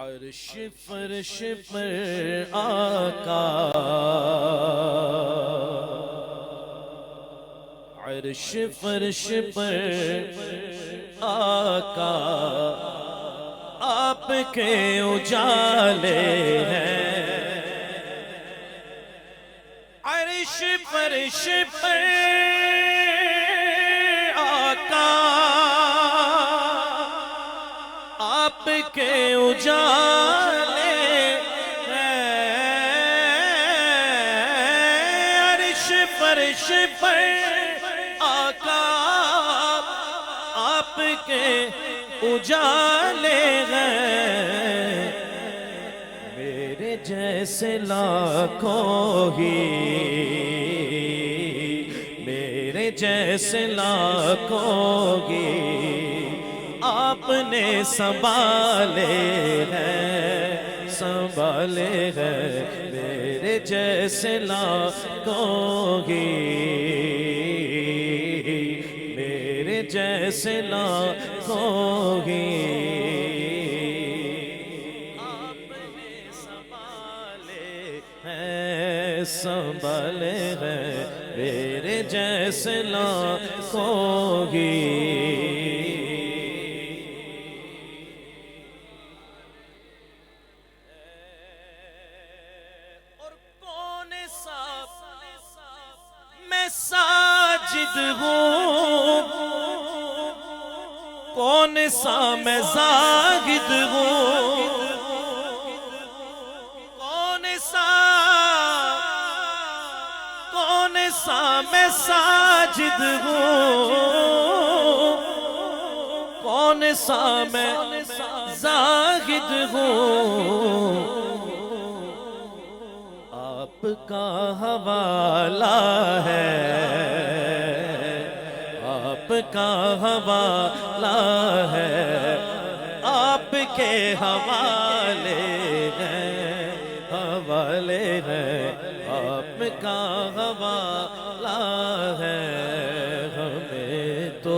عرش فرش پر آقا، عرش فرش پر آقا، آپ کے اجالے ہیں۔ عرش فرش پر آقا، آپ کے اجالے ہیں۔ عرش فرش پر آقا، آپ کے اجالے ہیں۔ میرے جیسے لاکھوں ہی، میرے جیسے لاکھوں ہی آپ نے سنبھالے ہیں، سنبھالے ہیں۔ میرے جیسے لاکھوں ہی، میرے جیسے لاکھوں ہی آپ نے سنبھالے ہیں، سنبھالے ہیں۔ میرے جیسے لاکھوں ہی۔ میں ساجد ہوں، کون سا میں زاہد ہوں، کون سا میں ساجد ہوں، کون سا میں زاہد ہوں۔ آپ کا حوالہ ہے، آپ کا حوالہ ہے، آپ کے حوالے ہیں، حوالے ہیں۔ آپ کا حوالہ ہے، ہمیں تو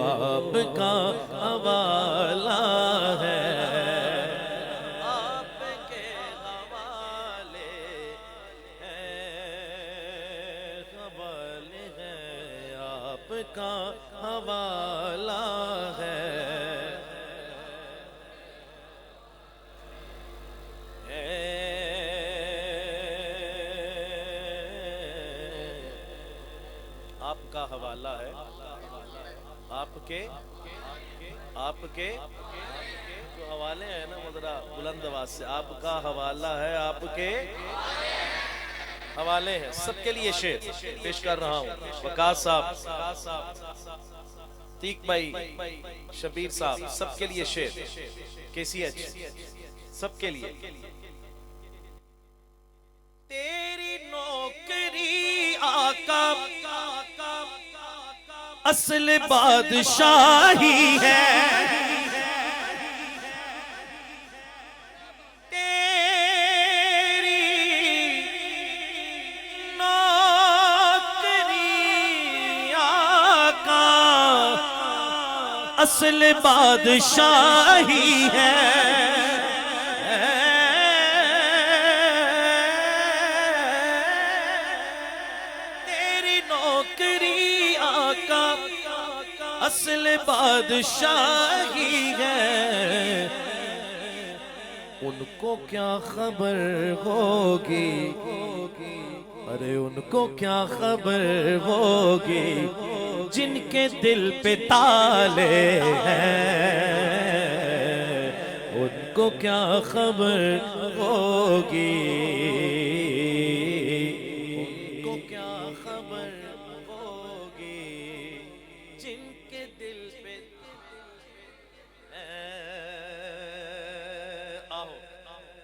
آپ کا حوالہ ہے۔ آپ کا حوالہ ہے۔ آپ کا حوالہ ہے، آپ کے جو حوالے ہیں نا، ذرا بلند آواز سے، آپ کا حوالہ ہے، آپ کے حوالے ہیں۔ سب کے لیے شعر پیش کر رہا ہوں۔ وقاص صاحب، تیق بھائی، شبیر صاحب، سب کے لیے شعر، کیسی ہے سب کے لیے۔ تیری نوکری آقا اصل بادشاہی ہے، اصل بادشاہی ہے۔ تیری نوکری آقا اصل بادشاہی ہے۔ ان کو کیا خبر ہوگی، ارے ان کو کیا خبر ہوگی جن کے دل پہ تالے ہیں، ان کو کیا خبر ہوگی، ان کو کیا خبر ہوگی جن کے دل پہ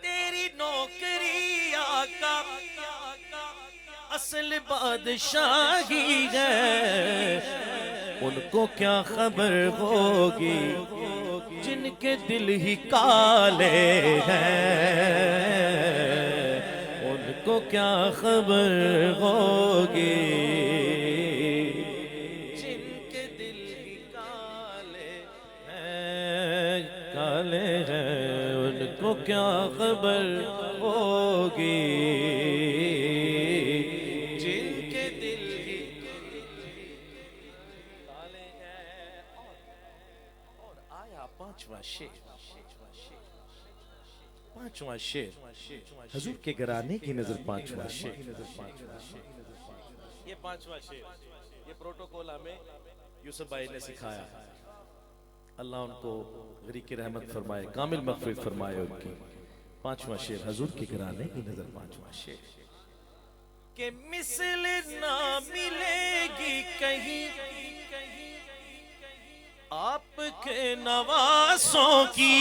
تیری نوکری آقا اصل بادشاہی ہے۔ ان کو کیا خبر ہوگی جن کے دل ہی کالے ہیں، ان کو کیا خبر ہوگی جن کے دل ہی کالے ہیں، کالے ہیں۔ ان کو کیا خبر ہوگی جن کے دل ہی کالے ہیں. اور آیا پانچواں شعر. پانچواں شعر حضور کے گھرانے کی نظر. پانچواں شعر یہ پانچواں شعر یہ پروٹوکول ہمیں یوسف بھائی نے سکھایا. اللہ ان کو غریق رحمت فرمائے, کامل مغفرت فرمائے ان کی. پانچواں شعر حضور کے گھرانے کی نظر. پانچواں شعر کہ مثل نہ ملے گی کہیں آپ کے نواسوں کی,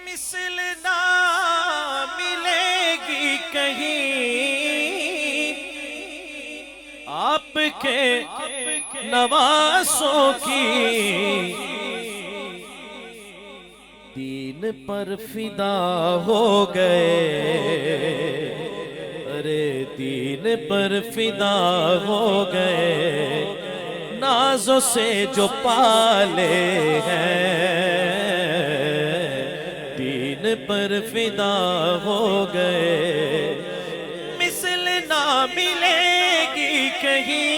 مثل نہ ملے گی کہیں آپ کے نواسوں کی. دین پر فدا ہو گئے, ارے دین پر فدا ہو گئے, نازوں سے جو پالے ہیں. دین پر فدا ہو گئے, مثل نہ ملے گی کہیں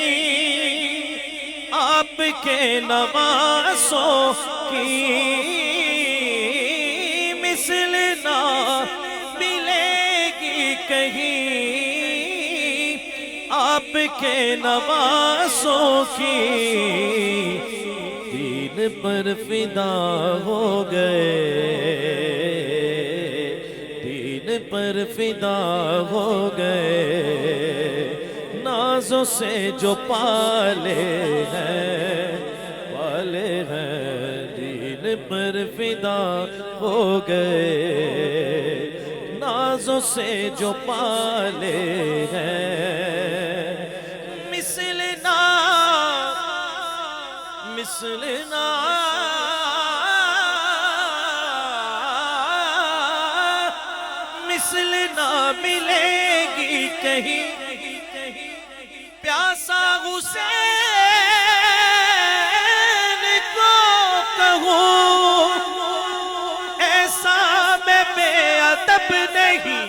آپ کے نواسوں کی. مثل نہ ملے گی کہیں آپ کے نواسوں کی. دین پر فدا ہو گئے, دین پر فدا ہو گئے, نازوں سے جو پالے ہیں, پالے ہیں. دین پر فدا ہو گئے, نازوں سے جو پالے ہیں. مثل نہ مثل نہ ملے گی کہیں پیاسا حسین کو کہوں ایسا میں بے ادب نہیں,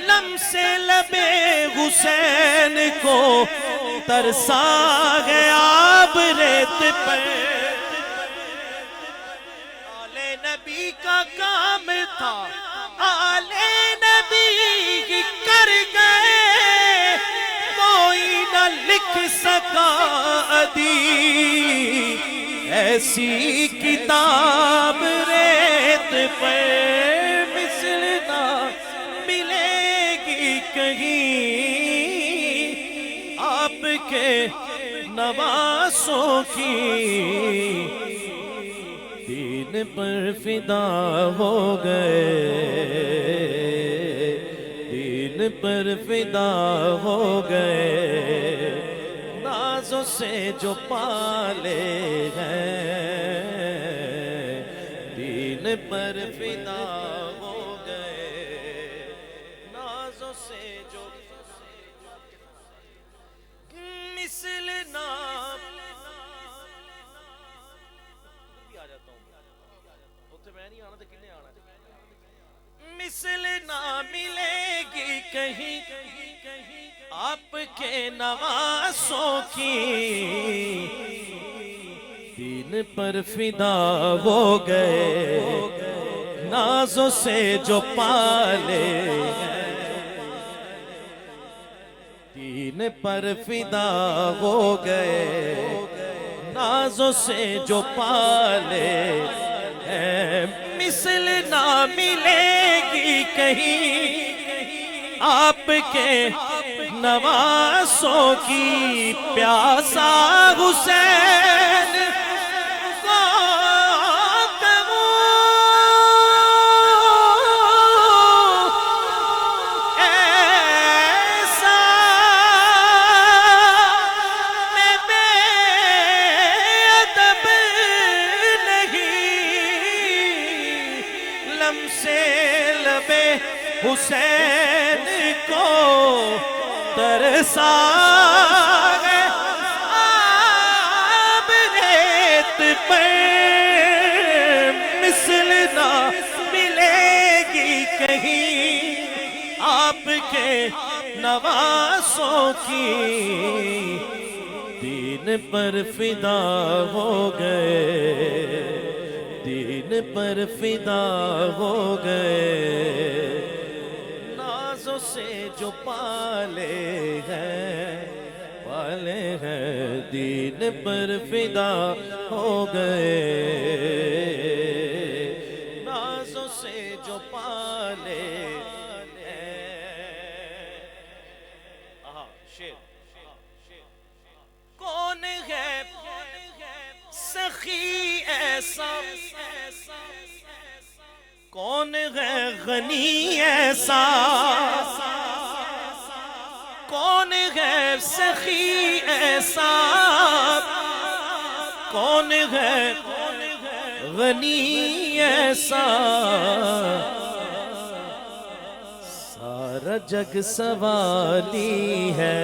لمس لبے حسین کو ترسا گیا آب ریت پر. آل نبی کا کام تھا, آل نبی کر گئے, کوئی نہ لکھ سکا ادیب ایسی کتاب ریت پر. مثل نہ ملے گی کہیں آپ کے نواسوں کی. دین پر فدا ہو گئے, دین پر فدا ہو گئے, نازوں سے جو پالے ہیں. دین پر فدا ہو گئے, نازوں سے جو مثل نہ مثل نہ ملے گی کہیں آپ کے نواسوں کی. دین پر فدا ہو گئے, نازوں سے جو پالے ہیں. دین پر فدا ہو گئے, نازوں سے جو پالے ہیں. مثل نہ ملے گی کہیں آپ کے نواسوں کی. پیاسا حسین کو کہوں ایسا میں بے ادب نہیں, لمس لبے حسین کو ترسا گئے آب ریت پر. کہیں آپ کے نواسوں کی دین پر فدا ہو گئے، دین پر فدا ہو گئے، نازوں سے جو پالے ہیں، پالے ہیں، دین پر فدا ہو گئے، نازوں سے جو پالے ہیں۔ شیر کون ہے سخی ایسا، کون ہے غنی ایسا، کون ہے سخی ایسا، کون ہے غنی ایسا، سارا جگ سوالی ہے،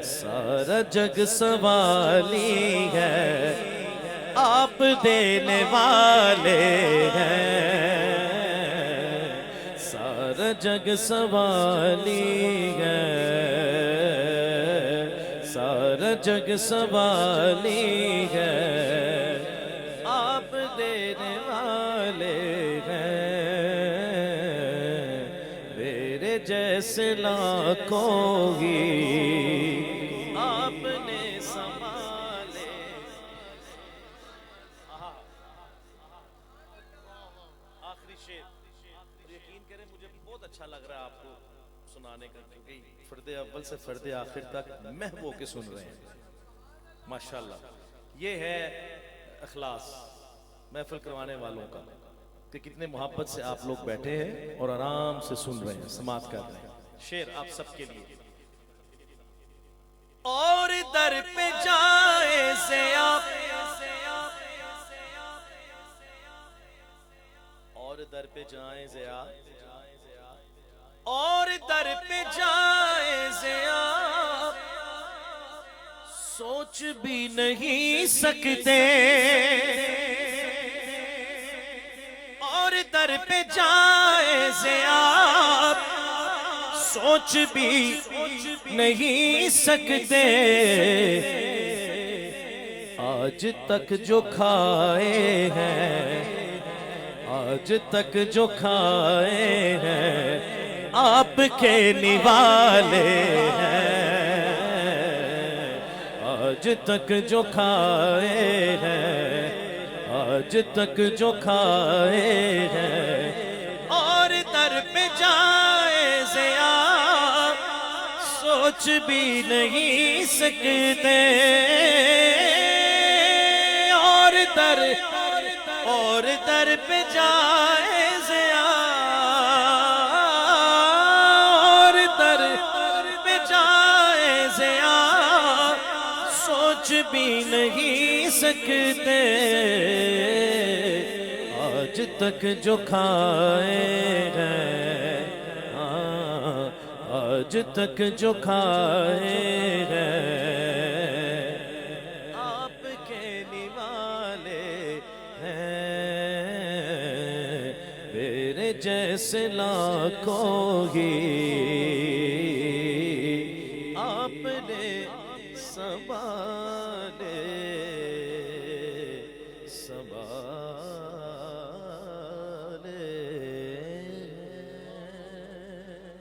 سارا جگ سوالی ہے، آپ دینے والے ہیں، سارا جگ سوالی ہے، سارا جگ سوالی ہے، آپ دینے والے ہیں، میرے جیسے لاکھوں ہی آپ نے سنبھالے۔ آخری شعر، یقین کریں مجھے بہت اچھا لگ رہا ہے آپ کو سنانے کا، کیونکہ فرد اول سے فرد آخر تک محو کے سن رہے ہیں ماشاءاللہ۔ یہ ہے اخلاص محفل کروانے والوں کا، کہ کتنے محبت سے آپ لوگ بیٹھے ہیں اور آرام سے سن رہے ہیں، سماعت کر رہے ہیں۔ شعر آپ سب کے لیے۔ اور در پہ جائے سے آپ، اور در پہ جائیں سے آپ، اور در پہ جائیں سے آپ سوچ بھی نہیں سکتے، اور در پہ جائیں سے آپ سوچ بھی نہیں سکتے، آج تک جو کھائے ہیں، آج تک جو کھائے ہیں آپ کے نوالے ہیں، آج تک جو کھائے ہیں، آج تک جو کھائے ہیں، اور در پہ جائے سے آپ سوچ بھی نہیں سکتے، اور در پہ جائے سے آپ، اور در پہ جائے سے آپ سوچ بھی نہیں سکتے، آج تک جو کھائے ہیں، آج تک جو کھائے ہیں آپ کے نوالے ہیں، میرے جیسے لاکھوں ہی آپ نے سنبھالے، سنبھالے۔